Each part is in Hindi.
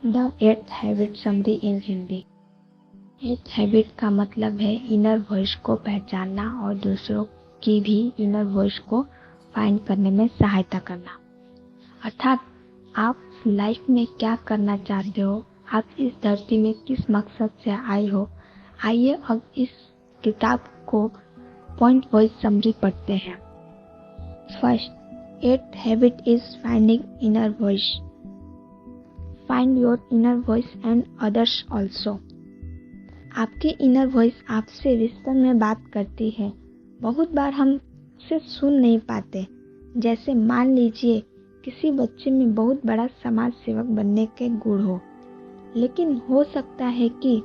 The eighth habit summary in Hindi. Eighth habit का मतलब है इनर वॉइस को पहचानना और दूसरों की भी इनर वॉइस को फाइंड करने में सहायता करना। अर्थात आप लाइफ में क्या करना चाहते हो, आप इस धरती में किस मकसद से आए हो। आइए अब इस किताब को पॉइंट वाइज समरी पढ़ते हैं। First, eighth habit is finding inner voice. Find your inner voice and others also. आपकी इनर वॉइस आपसे विस्तार में बात करती है। बहुत बार हम उसे सुन नहीं पाते। जैसे मान लीजिए किसी बच्चे में बहुत बड़ा समाज सेवक बनने के गुण हो, लेकिन हो सकता है कि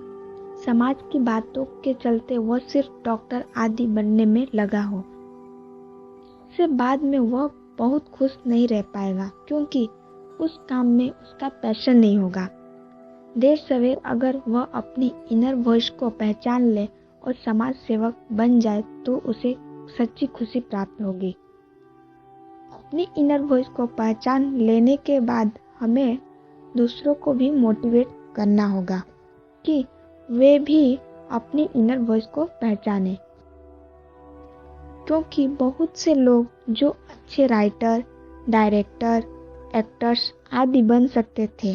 समाज की बातों के चलते वह सिर्फ डॉक्टर आदि बनने में लगा हो। से बाद में वह बहुत खुश नहीं रह पाएगा, क्योंकि उस काम में उसका पैशन नहीं होगा। देर सवेर अगर वह अपनी इनर वॉइस को पहचान ले और समाज सेवक बन जाए तो उसे सच्ची खुशी प्राप्त होगी। अपनी इनर वॉइस को पहचान लेने के बाद हमें दूसरों को भी मोटिवेट करना होगा कि वे भी अपनी इनर वॉइस को पहचाने, क्योंकि बहुत से लोग जो अच्छे राइटर, डायरेक्टर, एक्टर्स आदि बन सकते थे,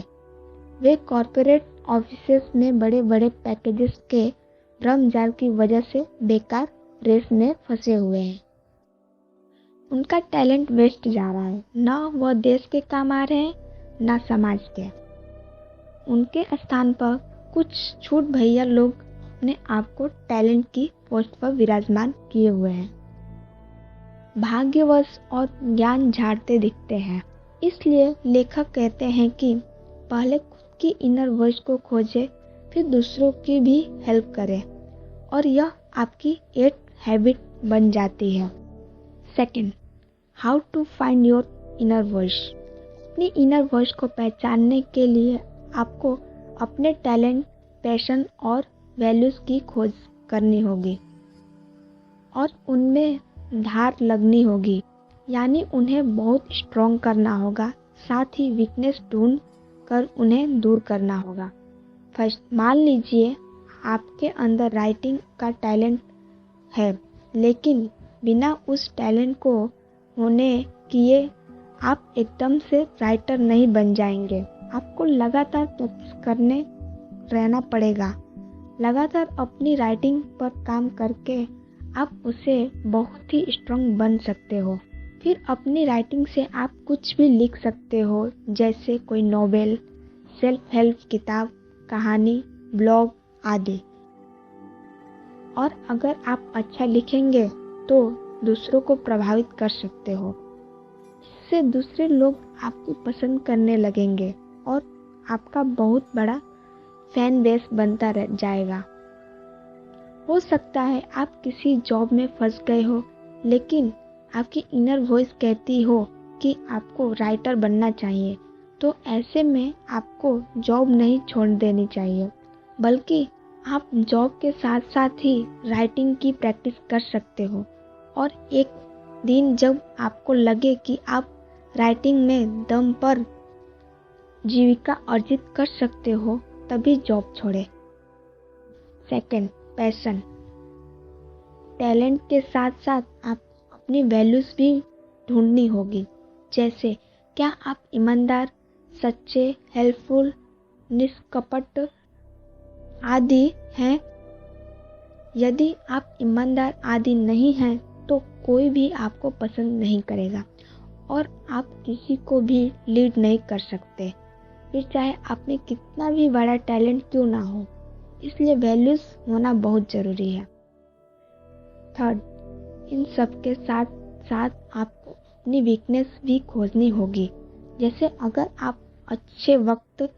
वे कॉर्पोरेट ऑफिसेस में बड़े बड़े पैकेजेस के भ्रमजाल की वजह से बेकार रेस में फंसे हुए हैं। उनका टैलेंट वेस्ट जा रहा है, ना वह देश के काम आ रहे हैं ना समाज के। उनके स्थान पर कुछ छूट भैया लोग अपने आप को टैलेंट की पोस्ट पर विराजमान किए हुए हैं। भाग्यवश और ज्ञान झाड़ते दिखते हैं। इसलिए लेखक कहते हैं कि पहले खुद की इनर वॉइस को खोजें, फिर दूसरों की भी हेल्प करें, और यह आपकी एट्थ हैबिट बन जाती है। Second, how to find your inner voice. अपनी इनर वॉइस को पहचानने के लिए आपको अपने टैलेंट, पैशन और वैल्यूज की खोज करनी होगी और उनमें धार लगनी होगी, यानी उन्हें बहुत स्ट्रॉन्ग करना होगा। साथ ही वीकनेस ढूंढ कर उन्हें दूर करना होगा। फर्स्ट, मान लीजिए आपके अंदर राइटिंग का टैलेंट है, लेकिन बिना उस टैलेंट को होने किए आप एकदम से राइटर नहीं बन जाएंगे। आपको लगातार प्रैक्टिस करने रहना पड़ेगा। लगातार अपनी राइटिंग पर काम करके आप उसे बहुत ही स्ट्रॉन्ग बन सकते हो। फिर अपनी राइटिंग से आप कुछ भी लिख सकते हो, जैसे कोई नॉवेल, सेल्फ हेल्प किताब, कहानी, ब्लॉग आदि। और अगर आप अच्छा लिखेंगे तो दूसरों को प्रभावित कर सकते हो। इससे दूसरे लोग आपको पसंद करने लगेंगे और आपका बहुत बड़ा फैन बेस बनता रह जाएगा। हो सकता है आप किसी जॉब में फंस गए हो, लेकिन आपकी इनर वॉइस कहती हो कि आपको राइटर बनना चाहिए, तो ऐसे में आपको जॉब नहीं छोड़ देनी चाहिए, बल्कि आप जॉब के साथ साथ ही राइटिंग की प्रैक्टिस कर सकते हो। और एक दिन जब आपको लगे कि आप राइटिंग में दम पर जीविका अर्जित कर सकते हो, तभी जॉब छोड़े। Second, passion. टैलेंट के साथ साथ आप अपनी वैल्यूज भी ढूंढनी होगी। जैसे क्या आप ईमानदार, सच्चे, हेल्पफुल, निष्कपट आदि हैं। यदि आप ईमानदार आदि नहीं हैं तो कोई भी आपको पसंद नहीं करेगा और आप किसी को भी लीड नहीं कर सकते, फिर चाहे आप में कितना भी बड़ा टैलेंट क्यों ना हो। इसलिए वैल्यूज होना बहुत जरूरी है। थर्ड, इन सब के साथ साथ आपको अपनी वीकनेस भी खोजनी होगी। जैसे अगर आप अच्छे वक्त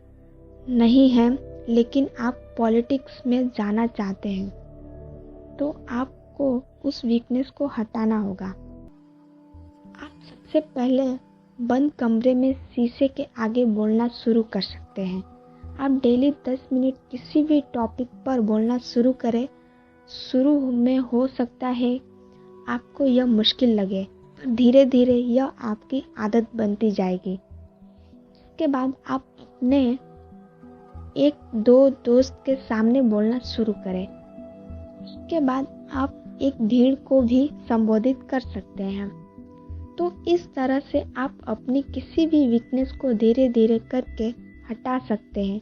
नहीं हैं, लेकिन आप पॉलिटिक्स में जाना चाहते हैं, तो आपको उस वीकनेस को हटाना होगा। आप सबसे पहले बंद कमरे में शीशे के आगे बोलना शुरू कर सकते हैं। आप डेली 10 मिनट किसी भी टॉपिक पर बोलना शुरू करें। शुरू में हो सकता है आपको यह मुश्किल लगे, पर धीरे धीरे यह आपकी आदत बनती जाएगी। इसके बाद आप अपने एक दो दोस्त के सामने बोलना शुरू करें। उसके बाद आप एक भीड़ को भी संबोधित कर सकते हैं। तो इस तरह से आप अपनी किसी भी वीकनेस को धीरे धीरे करके हटा सकते हैं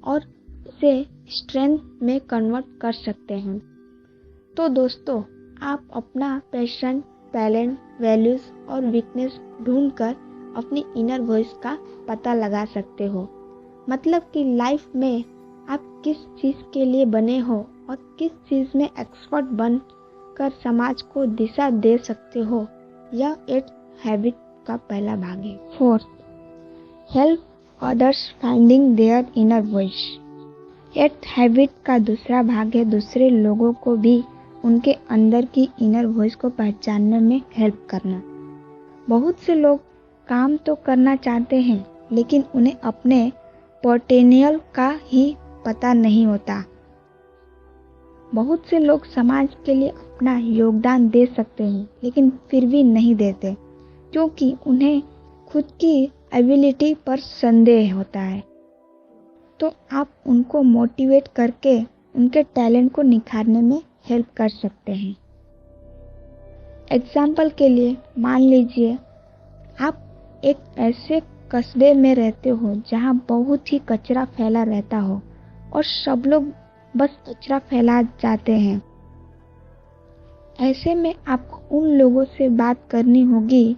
और इसे स्ट्रेंथ में कन्वर्ट कर सकते हैं। तो दोस्तों, आप अपना पैशन, टैलेंट, वैल्यूज और वीकनेस ढूंढकर अपनी इनर वॉइस का पता लगा सकते हो। मतलब कि लाइफ में आप किस चीज़ के लिए बने हो और किस चीज़ में एक्सपर्ट बन कर समाज को दिशा दे सकते हो, यह एक हैबिट का पहला भाग है। 4. Help others finding their inner voice. एक हैबिट का दूसरा भाग है दूसरे लोगों को भी उनके अंदर की इनर वॉइस को पहचानने में हेल्प करना। बहुत से लोग काम तो करना चाहते हैं लेकिन उन्हें अपने पोटेंशियल का ही पता नहीं होता। बहुत से लोग समाज के लिए अपना योगदान दे सकते हैं लेकिन फिर भी नहीं देते क्योंकि उन्हें खुद की एबिलिटी पर संदेह होता है। तो आप उनको मोटिवेट करके उनके टैलेंट को निखारने में हेल्प कर सकते हैं। एग्जाम्पल के लिए मान लीजिए आप एक ऐसे कस्बे में रहते हो जहाँ बहुत ही कचरा फैला रहता हो और सब लोग बस कचरा फैला जाते हैं। ऐसे में आपको उन लोगों से बात करनी होगी,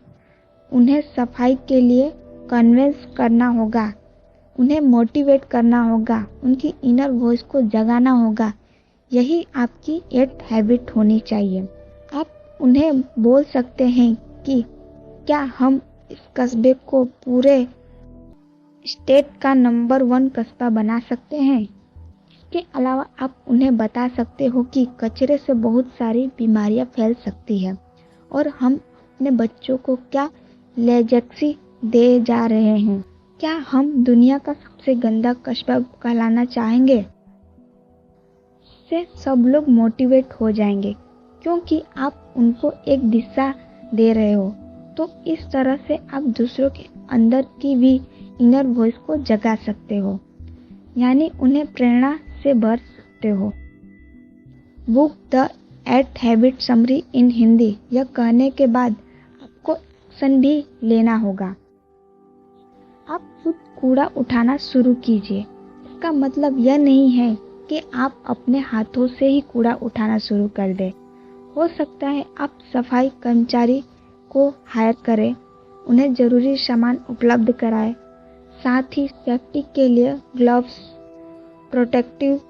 उन्हें सफाई के लिए कन्विंस करना होगा, उन्हें मोटिवेट करना होगा, उनकी इनर वॉइस को जगाना होगा। यही आपकी एक हैबिट होनी चाहिए। आप उन्हें बोल सकते हैं कि क्या हम इस कस्बे को पूरे स्टेट का नंबर 1 कस्बा बना सकते हैं। इसके अलावा आप उन्हें बता सकते हो कि कचरे से बहुत सारी बीमारियां फैल सकती है और हम अपने बच्चों को क्या लेगेसी दे जा रहे हैं। क्या हम दुनिया का सबसे गंदा कस्बा कहलाना चाहेंगे? इससे सब लोग मोटिवेट हो जाएंगे क्योंकि आप उनको एक दिशा दे रहे हो। तो इस तरह से आप दूसरों के अंदर की भी इनर वॉइस को जगा सकते हो, यानी उन्हें प्रेरणा से भर सकते हो। बुक द 8 हैबिट समरी इन हिंदी, यह कहने के बाद आपको एक्शन भी लेना होगा। आप खुद कूड़ा उठाना शुरू कीजिए। इसका मतलब यह नहीं है कि आप अपने हाथों से ही कूड़ा उठाना शुरू कर दें। हो सकता है आप सफाई कर्मचारी को हायर करें, उन्हें जरूरी सामान उपलब्ध कराएं, साथ ही सेफ्टी के लिए ग्लव्स, प्रोटेक्टिव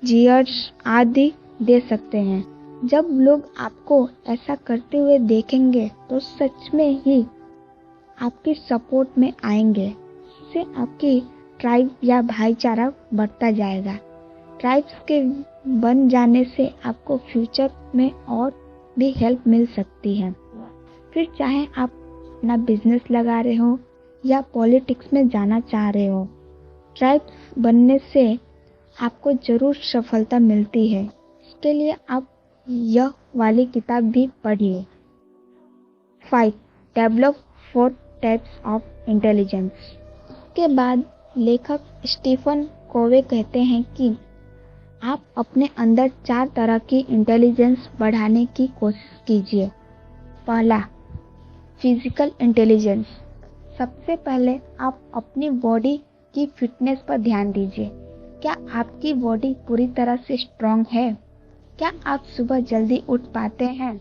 गियर्स आदि दे सकते हैं। जब लोग आपको ऐसा करते हुए देखेंगे तो सच में ही आपके सपोर्ट में आएंगे। इससे आपकी ट्राइब या भाईचारा बढ़ता जाएगा। ट्राइब्स के बन जाने से आपको फ्यूचर में और भी हेल्प मिल सकती है। फिर चाहे आप अपना बिजनेस लगा रहे हो या पॉलिटिक्स में जाना चाह रहे हो, ट्राइब्स बनने से आपको जरूर सफलता मिलती है। इसके लिए आप यह वाली किताब भी पढ़िए। 5. Develop 4 types of intelligence. के बाद लेखक स्टीफन कोवे कहते हैं कि आप अपने अंदर 4 तरह की इंटेलिजेंस बढ़ाने की कोशिश कीजिए। पहला, फिजिकल इंटेलिजेंस। सबसे पहले आप अपनी बॉडी की फिटनेस पर ध्यान दीजिए। क्या आपकी बॉडी पूरी तरह से स्ट्रांग है? क्या आप सुबह जल्दी उठ पाते हैं?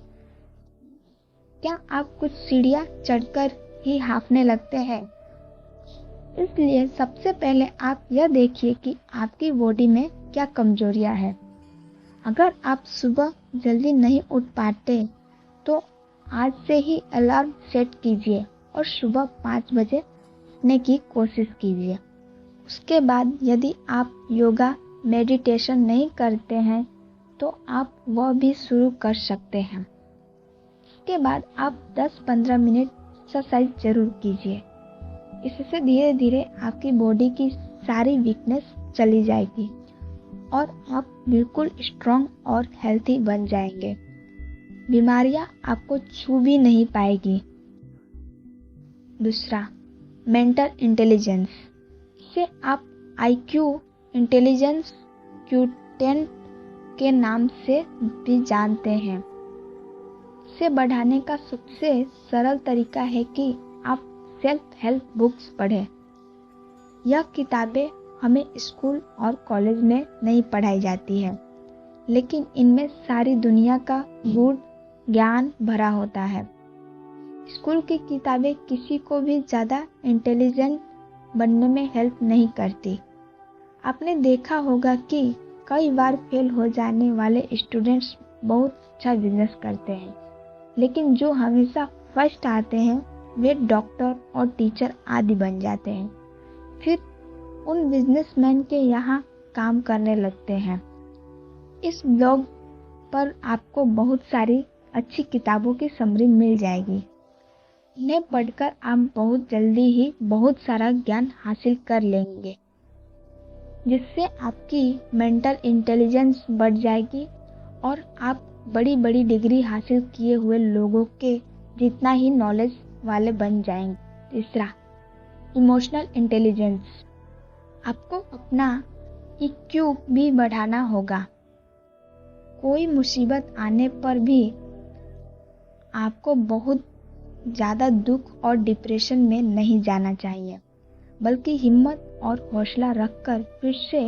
क्या आप कुछ सीढ़ियाँ चढ़कर ही हांफने लगते हैं? इसलिए सबसे पहले आप यह देखिए कि आपकी बॉडी में क्या कमजोरियां हैं। अगर आप सुबह जल्दी नहीं उठ पाते तो आज से ही अलार्म सेट कीजिए और सुबह 5 बजे उठने की कोशिश कीजिए। उसके बाद यदि आप योगा, मेडिटेशन नहीं करते हैं तो आप वह भी शुरू कर सकते हैं। इसके बाद आप 10-15 मिनट एक्सरसाइज जरूर कीजिए। इससे धीरे धीरे आपकी बॉडी की सारी वीकनेस चली जाएगी और आप बिल्कुल स्ट्रांग और हेल्थी बन जाएंगे। बीमारियां आपको छू भी नहीं पाएगी। दूसरा, मेंटल इंटेलिजेंस। इससे आप IQ इंटेलिजेंस क्वोटिएंट के नाम से भी जानते हैं। इसे बढ़ाने का सबसे सरल तरीका है कि आप सेल्फ हेल्प बुक्स पढ़ें। यह किताबें हमें स्कूल और कॉलेज में नहीं पढ़ाई जाती है, लेकिन इनमें सारी दुनिया का गूढ़ ज्ञान भरा होता है। स्कूल की किताबें किसी को भी ज़्यादा इंटेलिजेंट बनने में हेल्प नहीं करती। आपने देखा होगा कि कई बार फेल हो जाने वाले स्टूडेंट्स बहुत अच्छा बिजनेस करते हैं, लेकिन जो हमेशा फर्स्ट आते हैं वे डॉक्टर और टीचर आदि बन जाते हैं, फिर उन बिजनेसमैन के यहाँ काम करने लगते हैं। इस ब्लॉग पर आपको बहुत सारी अच्छी किताबों की समरी मिल जाएगी। इन्हें पढ़कर आप बहुत जल्दी ही बहुत सारा ज्ञान हासिल कर लेंगे, जिससे आपकी मेंटल इंटेलिजेंस बढ़ जाएगी और आप बड़ी बड़ी डिग्री हासिल किए हुए लोगों के जितना ही नॉलेज वाले बन जाएंगे। तीसरा, इमोशनल इंटेलिजेंस। आपको अपना EQ भी बढ़ाना होगा। कोई मुसीबत आने पर भी आपको बहुत ज़्यादा दुख और डिप्रेशन में नहीं जाना चाहिए, बल्कि हिम्मत और हौसला रखकर फिर से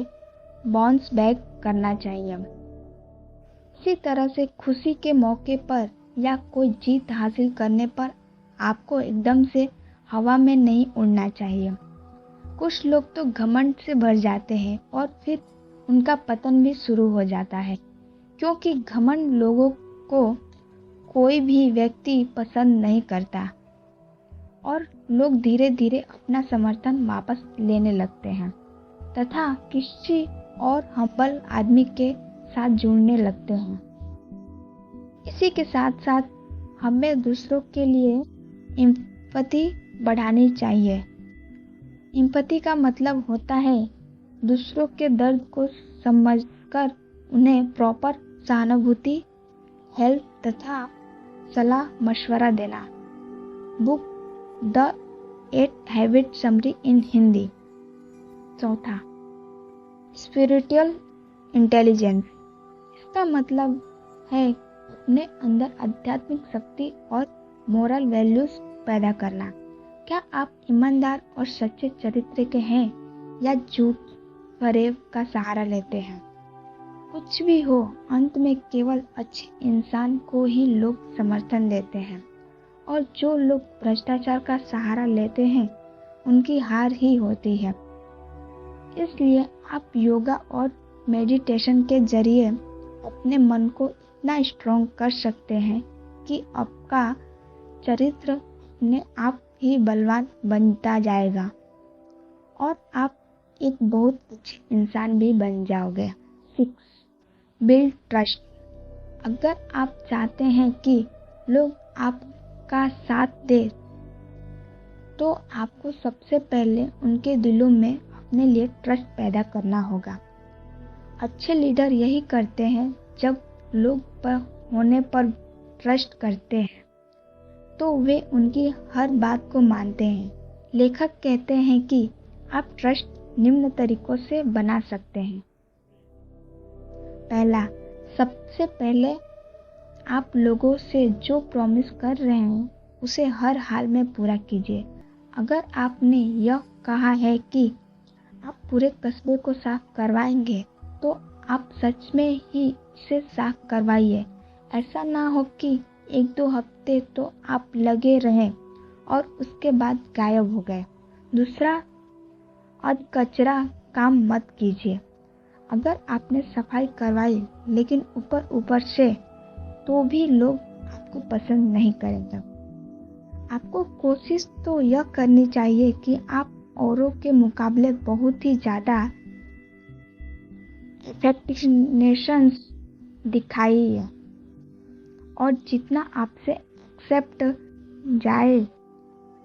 बाउंस बैक करना चाहिए। इसी तरह से खुशी के मौके पर या कोई जीत हासिल करने पर आपको एकदम से हवा में नहीं उड़ना चाहिए। कुछ लोग तो घमंड से भर जाते हैं और फिर उनका पतन भी शुरू हो जाता है, क्योंकि घमंड लोगों को कोई भी व्यक्ति पसंद नहीं करता और लोग धीरे धीरे अपना समर्थन वापस लेने लगते हैं तथा किसी और हम्बल आदमी के साथ जुड़ने लगते हैं। इसी के साथ साथ हमें दूसरों के लिए एम्पैथी बढ़ानी चाहिए। एम्पैथी का मतलब होता है दूसरों के दर्द को समझकर उन्हें प्रॉपर सहानुभूति, हेल्प तथा सलाह मशवरा देना। बुक द 8 हैबिट समरी इन हिंदी। चौथा, स्पिरिचुअल इंटेलिजेंस। इसका मतलब है अपने अंदर आध्यात्मिक शक्ति और मोरल वैल्यूज पैदा करना। क्या आप ईमानदार और सच्चे चरित्र के हैं या झूठ फरेब का सहारा लेते हैं? कुछ भी हो, अंत में केवल अच्छे इंसान को ही लोग समर्थन देते हैं और जो लोग भ्रष्टाचार का सहारा लेते हैं उनकी हार ही होती है। इसलिए आप योगा और मेडिटेशन के जरिए अपने मन को इतना स्ट्रॉन्ग कर सकते हैं कि आपका चरित्र अपने आप ही बलवान बनता जाएगा और आप एक बहुत अच्छे इंसान भी बन जाओगे। 6. Build trust. अगर आप चाहते हैं कि लोग आपका साथ दें, तो आपको सबसे पहले उनके दिलों में अपने लिए ट्रस्ट पैदा करना होगा। अच्छे लीडर यही करते हैं। जब लोग पर होने पर ट्रस्ट करते हैं तो वे उनकी हर बात को मानते हैं। लेखक कहते हैं कि आप ट्रस्ट निम्न तरीकों से बना सकते हैं। पहला, सबसे पहले आप लोगों से जो प्रॉमिस कर रहे हैं उसे हर हाल में पूरा कीजिए। अगर आपने यह कहा है कि आप पूरे कस्बे को साफ करवाएंगे, तो आप सच में ही इसे साफ करवाइए। ऐसा ना हो कि 1-2 हफ्ते तो आप लगे रहें और उसके बाद गायब हो गए। दूसरा, अध कचरा काम मत कीजिए। अगर आपने सफाई करवाई लेकिन ऊपर ऊपर से, तो भी लोग आपको पसंद नहीं करेंगे। आपको कोशिश तो यह करनी चाहिए कि आप औरों के मुकाबले बहुत ही ज़्यादा अफेक्शनेशंस दिखाइए और जितना आपसे एक्सेप्ट जाए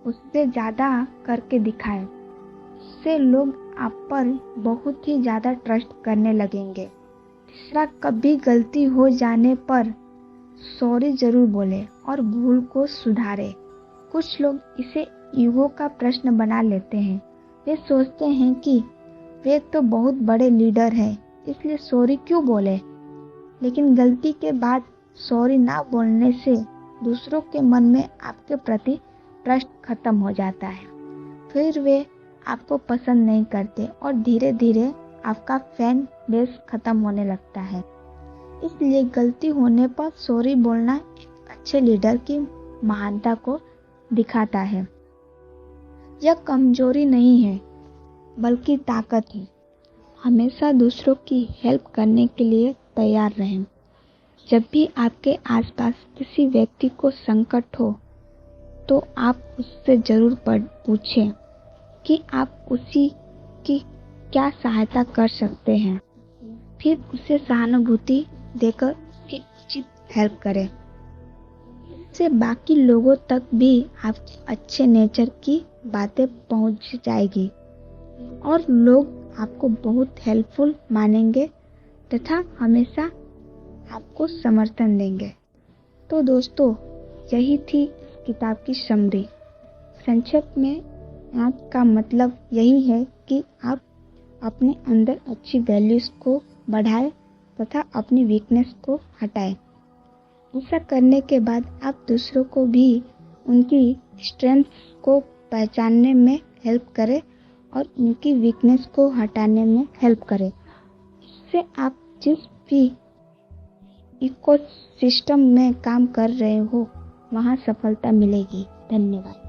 उससे ज़्यादा करके दिखाएं। इससे लोग आप पर बहुत ही ज़्यादा ट्रस्ट करने लगेंगे। तीसरा, कभी गलती हो जाने पर सॉरी ज़रूर बोले और भूल को सुधारे। कुछ लोग इसे ईगो का प्रश्न बना लेते हैं। वे सोचते हैं कि वे तो बहुत बड़े लीडर हैं, इसलिए सॉरी क्यों बोले। लेकिन गलती के बाद सॉरी ना बोलने से दूसरों के मन में आपके प्रति ट्रस्ट खत्म हो जाता है। फिर वे आपको पसंद नहीं करते और धीरे धीरे आपका फैन बेस खत्म होने लगता है। इसलिए गलती होने पर सॉरी बोलना एक अच्छे लीडर की महानता को दिखाता है। यह कमजोरी नहीं है बल्कि ताकत है। हमेशा दूसरों की हेल्प करने के लिए तैयार रहें। जब भी आपके आसपास किसी व्यक्ति को संकट हो तो आप उससे जरूर पूछें कि आप उसी की क्या सहायता कर सकते हैं। फिर उसे सहानुभूति देकर उसकी उचित हेल्प करें। इससे बाकी लोगों तक भी आपके अच्छे नेचर की बातें पहुंच जाएगी और लोग आपको बहुत हेल्पफुल मानेंगे तथा हमेशा आपको समर्थन देंगे। तो दोस्तों, यही थी इस किताब की समरी। संक्षेप में आज का मतलब यही है कि आप अपने अंदर अच्छी वैल्यूज को बढ़ाएं तथा अपनी वीकनेस को हटाएं। ऐसा करने के बाद आप दूसरों को भी उनकी स्ट्रेंथ को पहचानने में हेल्प करें और उनकी वीकनेस को हटाने में हेल्प करें। इससे आप जिस भी इकोसिस्टम में काम कर रहे हो वहाँ सफलता मिलेगी। धन्यवाद।